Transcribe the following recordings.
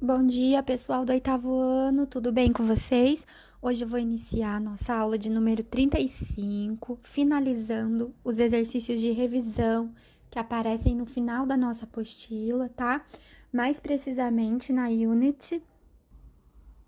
Bom dia, pessoal do oitavo ano, tudo bem com vocês? Hoje eu vou iniciar a nossa aula de número 35, finalizando os exercícios de revisão que aparecem no final da nossa apostila, tá? Mais precisamente na unit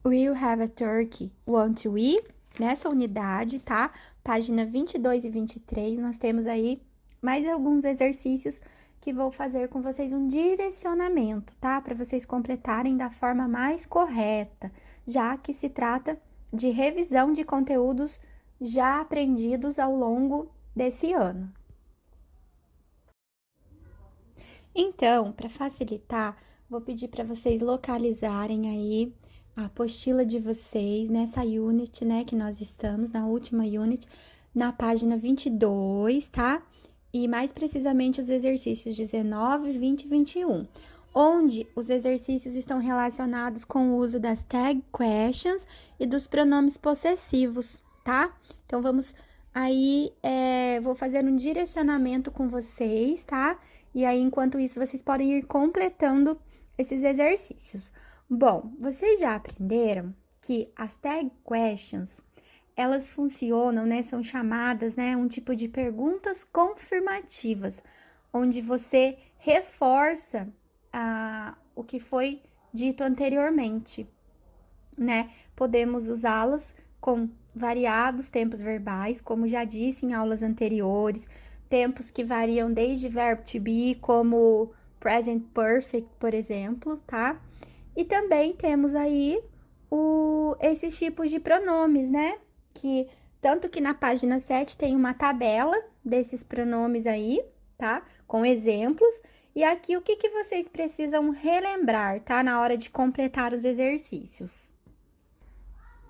Will Have a Turkey, Want to Eat? Nessa unidade, tá? Página 22 e 23, nós temos aí mais alguns exercícios que vou fazer com vocês um direcionamento, tá? Para vocês completarem da forma mais correta, já que se trata de revisão de conteúdos já aprendidos ao longo desse ano. Então, para facilitar, vou pedir para vocês localizarem aí a apostila de vocês nessa unit, né, que nós estamos, na última unit, na página 22, tá? E mais precisamente os exercícios 19, 20 e 21, onde os exercícios estão relacionados com o uso das tag questions e dos pronomes possessivos, tá? Então, vamos aí, vou fazer um direcionamento com vocês, tá? E aí, enquanto isso, vocês podem ir completando esses exercícios. Bom, vocês já aprenderam que as tag questions, elas funcionam, né? São chamadas, né? Um tipo de perguntas confirmativas, onde você reforça o que foi dito anteriormente, né? Podemos usá-las com variados tempos verbais, como já disse em aulas anteriores, tempos que variam desde verbo to be, como present perfect, por exemplo, tá? E também temos aí esses tipos de pronomes, né? Que tanto que na página 7 tem uma tabela desses pronomes aí, tá? Com exemplos. E aqui o que vocês precisam relembrar, tá? Na hora de completar os exercícios.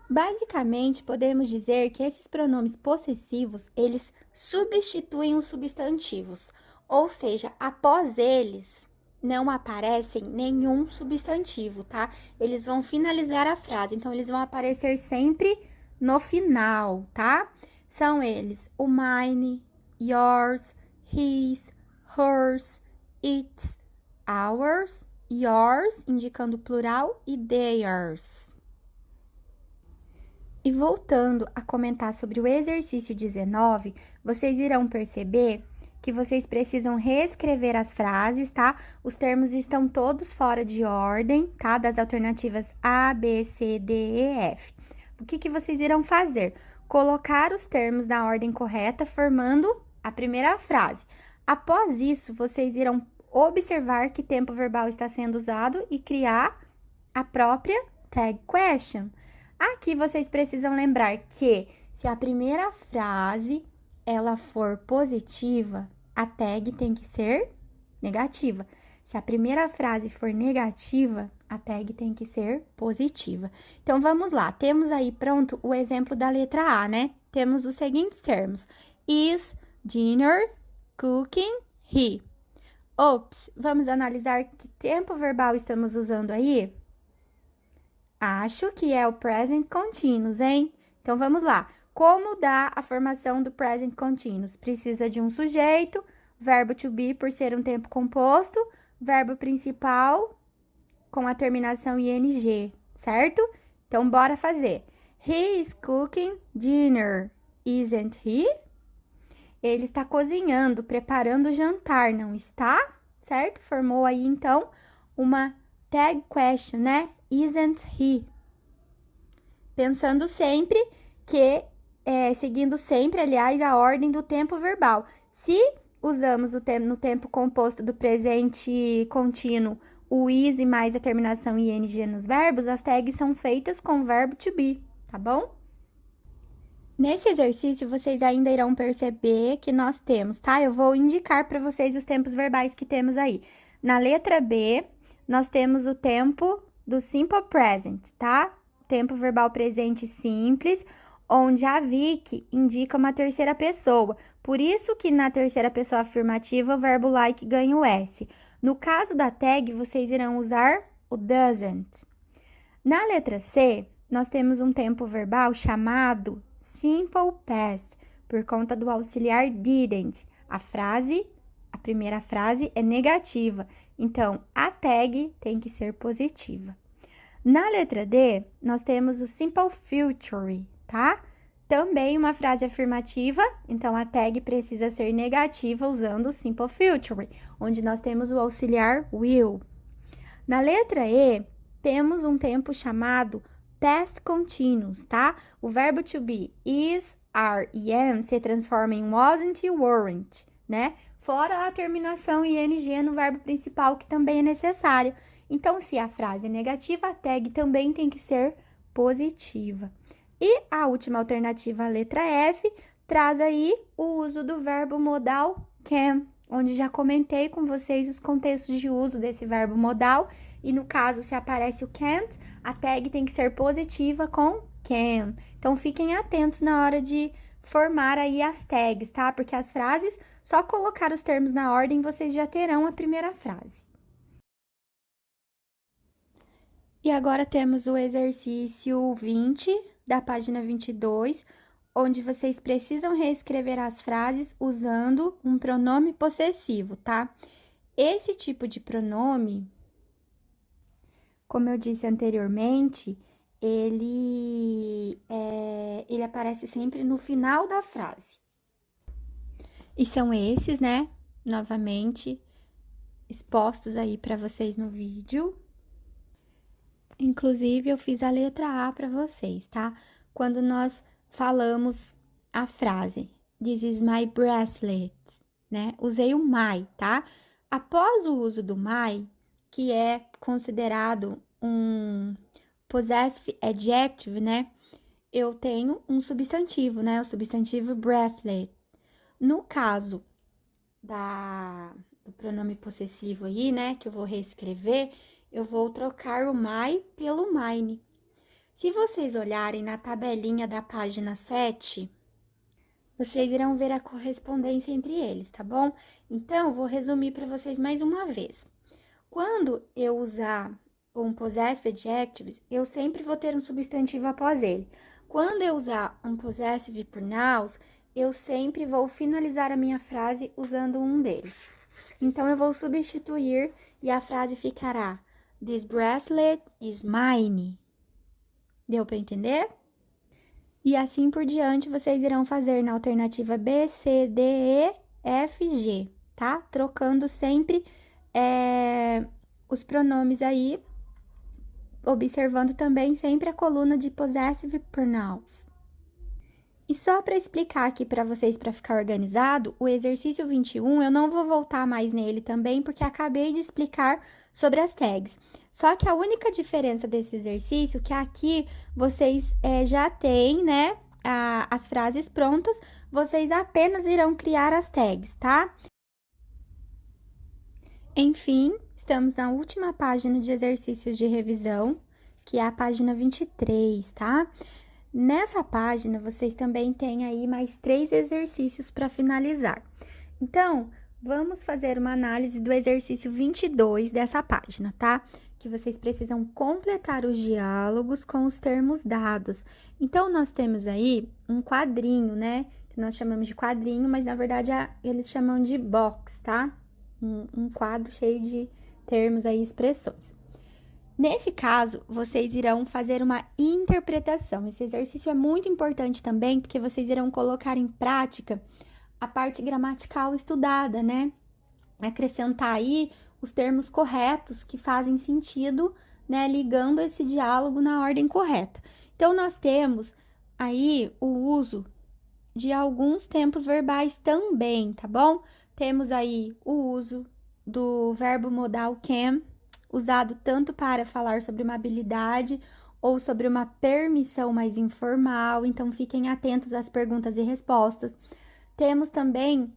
Basicamente, podemos dizer que esses pronomes possessivos, eles substituem os substantivos, ou seja, após eles não aparecem nenhum substantivo, tá? Eles vão finalizar a frase, então eles vão aparecer sempre no final, tá? São eles o mine, yours, his, hers, its, ours, yours, indicando plural, e theirs. E voltando a comentar sobre o exercício 19, vocês irão perceber que vocês precisam reescrever as frases, tá? Os termos estão todos fora de ordem, tá? Das alternativas A, B, C, D, E, F. O que vocês irão fazer? Colocar os termos na ordem correta, formando a primeira frase. Após isso, vocês irão observar que tempo verbal está sendo usado e criar a própria tag question. Aqui vocês precisam lembrar que se a primeira frase ela for positiva, a tag tem que ser negativa. Se a primeira frase for negativa, a tag tem que ser positiva. Então, vamos lá. Temos aí pronto o exemplo da letra A, né? Temos os seguintes termos. Is, dinner, cooking, he. Ops, vamos analisar que tempo verbal estamos usando aí? Acho que é o present continuous, hein? Então, vamos lá. Como dá a formação do present continuous? Precisa de um sujeito, verbo to be por ser um tempo composto, verbo principal com a terminação ing, certo? Então, bora fazer. He is cooking dinner, isn't he? Ele está cozinhando, preparando o jantar, não está? Certo? Formou aí, então, uma tag question, né? Isn't he? Pensando sempre que, seguindo sempre, aliás, a ordem do tempo verbal. Se usamos no tempo composto do presente contínuo o is e mais a terminação ing nos verbos, as tags são feitas com o verbo to be, tá bom? Nesse exercício, vocês ainda irão perceber que nós temos, tá? Eu vou indicar para vocês os tempos verbais que temos aí. Na letra B, nós temos o tempo do simple present, tá? Tempo verbal presente simples, onde a Vicky indica uma terceira pessoa. Por isso que na terceira pessoa afirmativa, o verbo like ganha o S. No caso da tag, vocês irão usar o doesn't. Na letra C, nós temos um tempo verbal chamado simple past, por conta do auxiliar didn't. A primeira frase é negativa, então a tag tem que ser positiva. Na letra D, nós temos o simple future, tá? Também uma frase afirmativa, então a tag precisa ser negativa usando o simple future, onde nós temos o auxiliar will. Na letra E, temos um tempo chamado past continuous, tá? O verbo to be is, are e am se transforma em wasn't e weren't, né? Fora a terminação ing no verbo principal, que também é necessário. Então, se a frase é negativa, a tag também tem que ser positiva. E a última alternativa, a letra F, traz aí o uso do verbo modal can, onde já comentei com vocês os contextos de uso desse verbo modal. E no caso, se aparece o can't, a tag tem que ser positiva com can. Então, fiquem atentos na hora de formar aí as tags, tá? Porque as frases, só colocar os termos na ordem, vocês já terão a primeira frase. E agora temos o exercício 20, da página 22, onde vocês precisam reescrever as frases usando um pronome possessivo, tá? Esse tipo de pronome, como eu disse anteriormente, ele aparece sempre no final da frase. E são esses, né? Novamente, expostos aí para vocês no vídeo. Inclusive, eu fiz a letra A para vocês, tá? Quando nós falamos a frase, this is my bracelet, né? Usei o my, tá? Após o uso do my, que é considerado um possessive adjective, né? Eu tenho um substantivo, né? O substantivo bracelet. No caso do pronome possessivo aí, né? Que eu vou reescrever, eu vou trocar o my pelo mine. Se vocês olharem na tabelinha da página 7, vocês irão ver a correspondência entre eles, tá bom? Então, vou resumir para vocês mais uma vez. Quando eu usar um possessive adjective, eu sempre vou ter um substantivo após ele. Quando eu usar um possessive pronouns, eu sempre vou finalizar a minha frase usando um deles. Então, eu vou substituir e a frase ficará: this bracelet is mine. Deu para entender? E assim por diante, vocês irão fazer na alternativa B, C, D, E, F, G, tá? Trocando sempre os pronomes aí, observando também sempre a coluna de possessive pronouns. E só para explicar aqui para vocês, para ficar organizado, o exercício 21, eu não vou voltar mais nele também, porque acabei de explicar sobre as tags. Só que a única diferença desse exercício é que aqui vocês já têm, né, as frases prontas, vocês apenas irão criar as tags, tá? Enfim, estamos na última página de exercícios de revisão, que é a página 23, tá? Nessa página, vocês também têm aí mais 3 exercícios para finalizar. Então, vamos fazer uma análise do exercício 22 dessa página, tá? Que vocês precisam completar os diálogos com os termos dados. Então, nós temos aí um quadrinho, né? Que nós chamamos de quadrinho, mas na verdade eles chamam de box, tá? Um quadro cheio de termos aí, expressões. Nesse caso, vocês irão fazer uma interpretação. Esse exercício é muito importante também, porque vocês irão colocar em prática a parte gramatical estudada, né? Acrescentar aí os termos corretos que fazem sentido, né? Ligando esse diálogo na ordem correta. Então, nós temos aí o uso de alguns tempos verbais também, tá bom? Temos aí o uso do verbo modal can, usado tanto para falar sobre uma habilidade ou sobre uma permissão mais informal, então fiquem atentos às perguntas e respostas. Temos também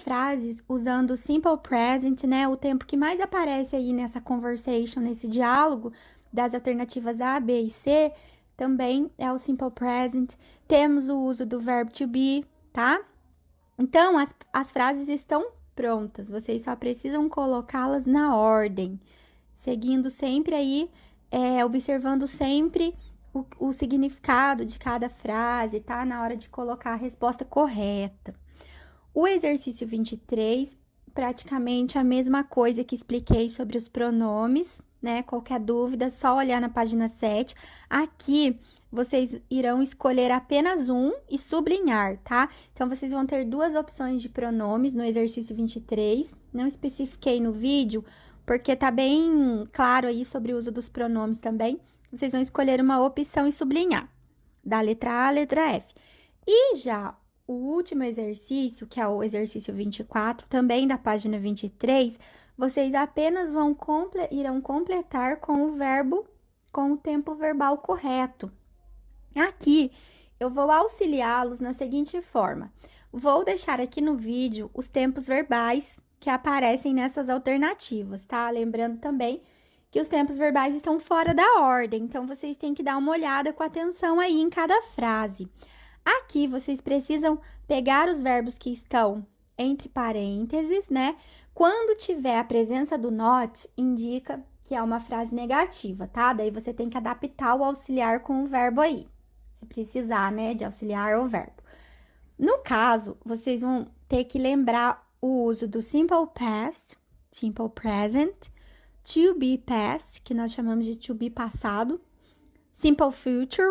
frases usando o simple present, né? O tempo que mais aparece aí nessa conversation, nesse diálogo das alternativas A, B e C, também é o simple present. Temos o uso do verbo to be, tá? Então, as frases estão prontas, vocês só precisam colocá-las na ordem, seguindo sempre aí, observando sempre o significado de cada frase, tá? Na hora de colocar a resposta correta. O exercício 23, praticamente a mesma coisa que expliquei sobre os pronomes, né? Qualquer dúvida, só olhar na página 7. Aqui, vocês irão escolher apenas um e sublinhar, tá? Então, vocês vão ter duas opções de pronomes no exercício 23. Não especifiquei no vídeo, porque tá bem claro aí sobre o uso dos pronomes também. Vocês vão escolher uma opção e sublinhar, da letra A à letra F. E já o último exercício, que é o exercício 24, também da página 23, vocês apenas irão completar com o verbo, com o tempo verbal correto. Aqui, eu vou auxiliá-los na seguinte forma. Vou deixar aqui no vídeo os tempos verbais que aparecem nessas alternativas, tá? Lembrando também que os tempos verbais estão fora da ordem, então vocês têm que dar uma olhada com atenção aí em cada frase. Aqui, vocês precisam pegar os verbos que estão entre parênteses, né? Quando tiver a presença do not, indica que é uma frase negativa, tá? Daí você tem que adaptar o auxiliar com o verbo aí, se precisar, né, de auxiliar ou verbo. No caso, vocês vão ter que lembrar o uso do simple past, simple present, to be past, que nós chamamos de to be passado, simple future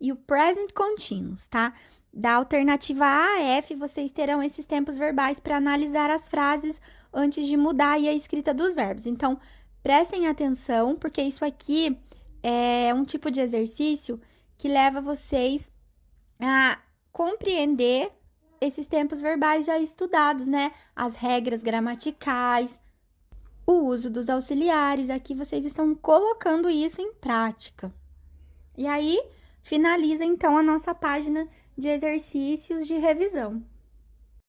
e o present continuous, tá? Da alternativa A a F, vocês terão esses tempos verbais para analisar as frases antes de mudar aí a escrita dos verbos. Então, prestem atenção, porque isso aqui é um tipo de exercício que leva vocês a compreender esses tempos verbais já estudados, né? As regras gramaticais, o uso dos auxiliares. Aqui vocês estão colocando isso em prática. E aí, finaliza então a nossa página de exercícios de revisão.